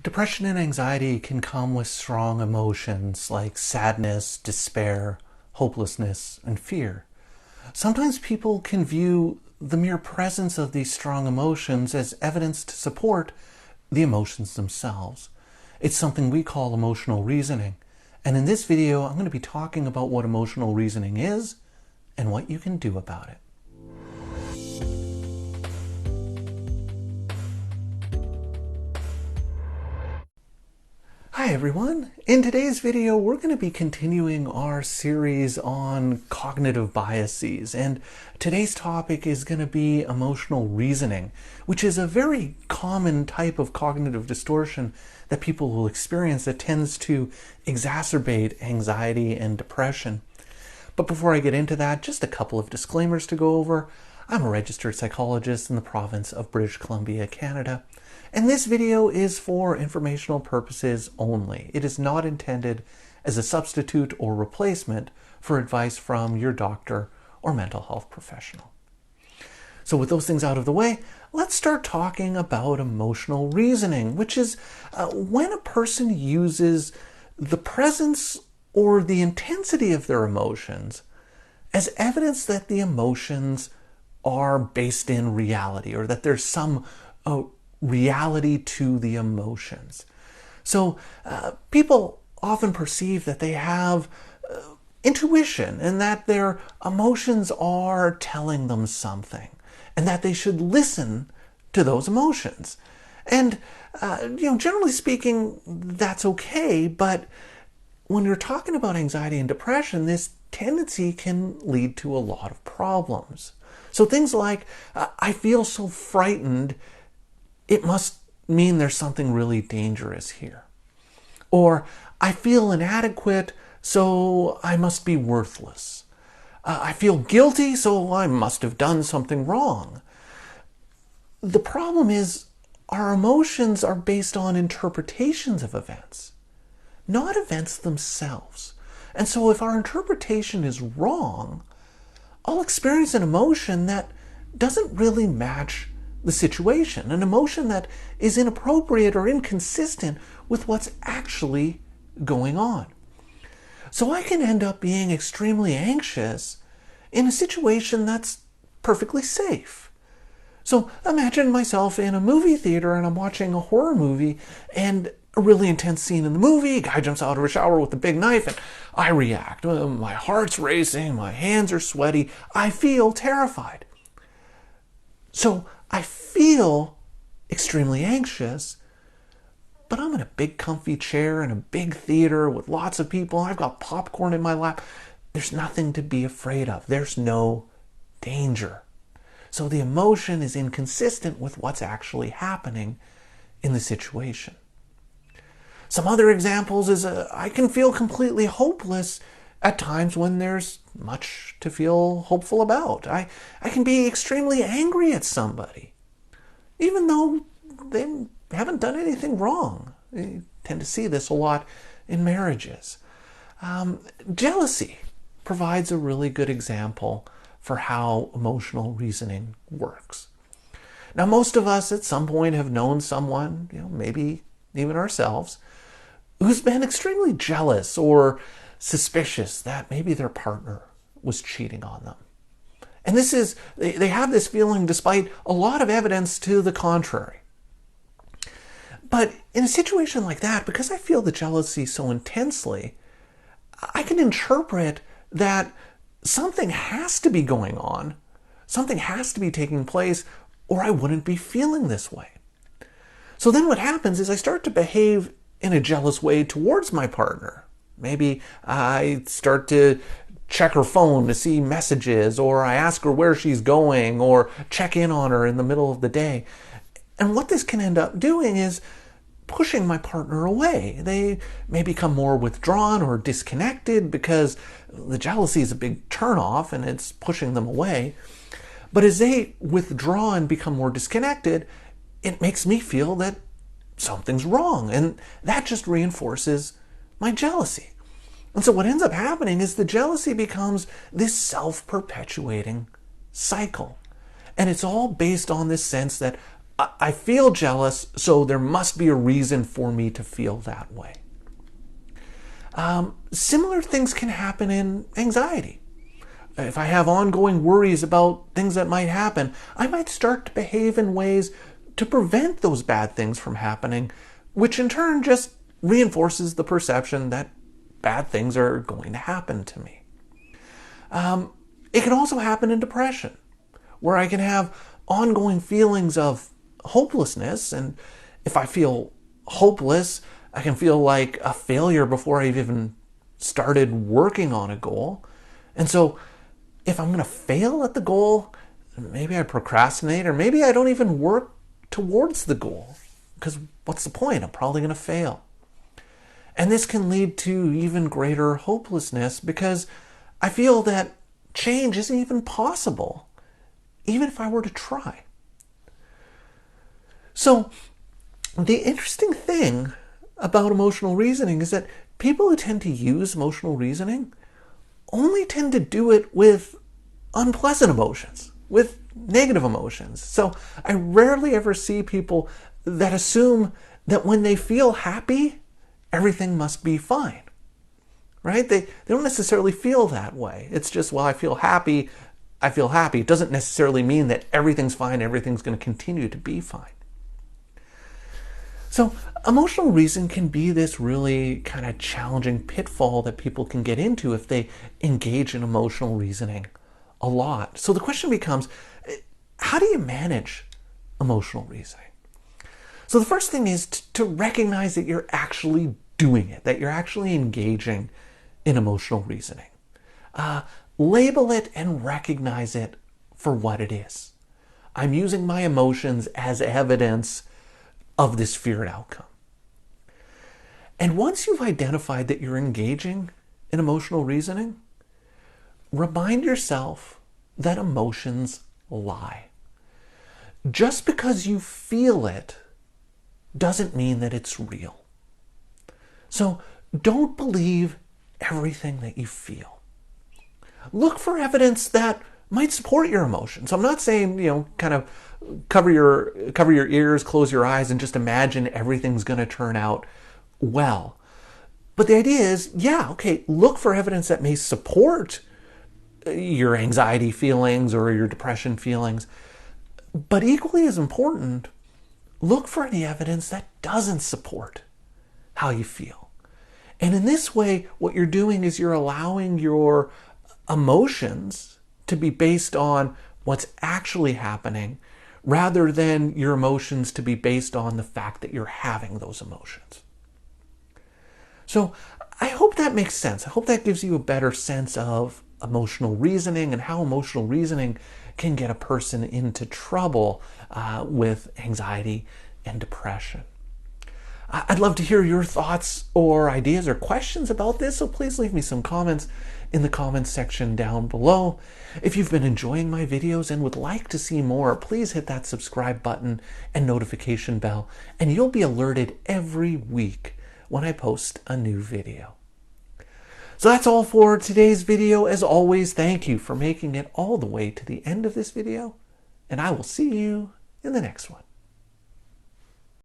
Depression and anxiety can come with strong emotions like sadness, despair, hopelessness, and fear. Sometimes people can view the mere presence of these strong emotions as evidence to support the emotions themselves. It's something we call emotional reasoning. And in this video, I'm going to be talking about what emotional reasoning is and what you can do about it. Hi everyone! In today's video, we're going to be continuing our series on cognitive biases, and today's topic is going to be emotional reasoning, which is a very common type of cognitive distortion that people will experience that tends to exacerbate anxiety and depression. But before I get into that, just a couple of disclaimers to go over. I'm a registered psychologist in the province of British Columbia, Canada. And this video is for informational purposes only. It is not intended as a substitute or replacement for advice from your doctor or mental health professional. So with those things out of the way, let's start talking about emotional reasoning, which is when a person uses the presence or the intensity of their emotions as evidence that the emotions are based in reality, or that there's some reality to the emotions. So people often perceive that they have intuition and that their emotions are telling them something and that they should listen to those emotions. And generally speaking, that's okay, but when you're talking about anxiety and depression, this tendency can lead to a lot of problems. So things like, I feel so frightened, it must mean there's something really dangerous here. Or, I feel inadequate, so I must be worthless. I feel guilty, so I must have done something wrong. The problem is, our emotions are based on interpretations of events, not events themselves. And so if our interpretation is wrong, I'll experience an emotion that doesn't really match the situation, an emotion that is inappropriate or inconsistent with what's actually going on. So I can end up being extremely anxious in a situation that's perfectly safe. So imagine myself in a movie theater and I'm watching a horror movie and a really intense scene in the movie, a guy jumps out of a shower with a big knife and I react. My heart's racing, my hands are sweaty, I feel terrified. So I feel extremely anxious, but I'm in a big comfy chair in a big theater with lots of people. I've got popcorn in my lap. There's nothing to be afraid of. There's no danger. So the emotion is inconsistent with what's actually happening in the situation. Some other examples is I can feel completely hopeless at times when there's much to feel hopeful about. I can be extremely angry at somebody, even though they haven't done anything wrong. You tend to see this a lot in marriages. Jealousy provides a really good example for how emotional reasoning works. Now, most of us at some point have known someone, maybe even ourselves, who's been extremely jealous or suspicious that maybe their partner was cheating on them. And they have this feeling despite a lot of evidence to the contrary. But in a situation like that, because I feel the jealousy so intensely, I can interpret that something has to be going on, something has to be taking place, or I wouldn't be feeling this way. So then what happens is I start to behave in a jealous way towards my partner. Maybe I start to check her phone to see messages, or I ask her where she's going, or check in on her in the middle of the day. And what this can end up doing is pushing my partner away. They may become more withdrawn or disconnected because the jealousy is a big turnoff and it's pushing them away. But as they withdraw and become more disconnected, it makes me feel that something's wrong, and that just reinforces my jealousy. And so what ends up happening is the jealousy becomes this self-perpetuating cycle. And it's all based on this sense that I feel jealous, so there must be a reason for me to feel that way. Similar things can happen in anxiety. If I have ongoing worries about things that might happen, I might start to behave in ways to prevent those bad things from happening, which in turn just reinforces the perception that bad things are going to happen to me. It can also happen in depression, where I can have ongoing feelings of hopelessness, and if I feel hopeless, I can feel like a failure before I've even started working on a goal. And so if I'm going to fail at the goal, maybe I procrastinate, or maybe I don't even work towards the goal, because what's the point? I'm probably going to fail. And this can lead to even greater hopelessness, because I feel that change isn't even possible, even if I were to try. So the interesting thing about emotional reasoning is that people who tend to use emotional reasoning only tend to do it with unpleasant emotions, with negative emotions. So I rarely ever see people that assume that when they feel happy, everything must be fine, right? They don't necessarily feel that way. It's just, well, I feel happy, I feel happy. It doesn't necessarily mean that everything's fine, everything's going to continue to be fine. So emotional reason can be this really kind of challenging pitfall that people can get into if they engage in emotional reasoning a lot. So the question becomes, how do you manage emotional reasoning? So the first thing is to recognize that you're actually doing it, that you're actually engaging in emotional reasoning. Label it and recognize it for what it is. I'm using my emotions as evidence of this feared outcome. And once you've identified that you're engaging in emotional reasoning, remind yourself that emotions lie. Just because you feel it doesn't mean that it's real. So don't believe everything that you feel. Look for evidence that might support your emotions. I'm not saying, kind of cover your ears, close your eyes, and just imagine everything's going to turn out well. But the idea is, look for evidence that may support your anxiety feelings or your depression feelings. But equally as important, look for any evidence that doesn't support how you feel. And in this way, what you're doing is you're allowing your emotions to be based on what's actually happening, rather than your emotions to be based on the fact that you're having those emotions. So I hope that makes sense. I hope that gives you a better sense of emotional reasoning and how emotional reasoning can get a person into trouble with anxiety and depression. I'd love to hear your thoughts or ideas or questions about this, so please leave me some comments in the comments section down below. If you've been enjoying my videos and would like to see more, please hit that subscribe button and notification bell, and you'll be alerted every week when I post a new video. So that's all for today's video. As always, thank you for making it all the way to the end of this video, and I will see you in the next one.